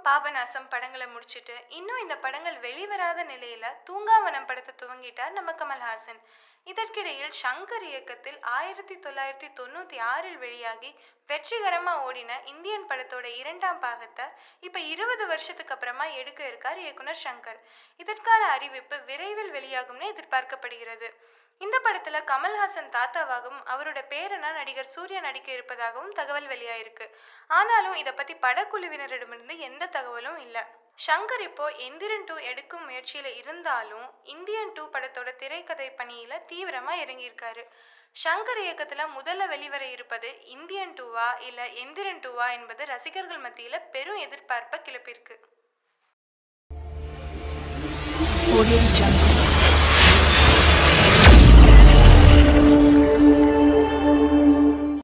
பாபநாசம் படங்களை முடிச்சிட்டு இன்னும் இந்த படங்கள் வெளிவராத நிலையில தூங்காவனம் படத்தை துவங்கிட்டார் நம்ம கமல்ஹாசன். இதற்கிடையில் ஷங்கர் இயக்கத்தில் 1996 வெளியாகி வெற்றிகரமா ஓடின இந்தியன் படத்தோட 2ஆம் பாகத்தை இப்ப 20 வருஷத்துக்கு அப்புறமா எடுக்க இருக்கார் இயக்குனர் ஷங்கர். இதற்கான அறிவிப்பு விரைவில் வெளியாகும்னு எதிர்பார்க்கப்படுகிறது. இந்த படத்துல கமல்ஹாசன் தாத்தாவாகவும் அவரோட பேரனா நடிகர் சூர்யா நடிக்க இருப்பதாகவும் தகவல் வெளியாயிருக்கு. ஆனாலும் இதை பத்தி படக்குழுவினரிடமிருந்து எந்த தகவலும் இல்லை. ஷங்கர் இப்போ எந்திரன் 2 எடுக்கும் முயற்சியில இருந்தாலும் இந்தியன் 2 படத்தோட திரைக்கதை பணியில தீவிரமா இறங்கியிருக்காரு. ஷங்கர் இயக்கத்துல முதல்ல வெளிவர இருப்பது இந்தியன் 2வா இல்ல எந்திரன் 2வா என்பது ரசிகர்கள் மத்தியில பெரும் எதிர்பார்ப்பை கிளப்பியிருக்கு.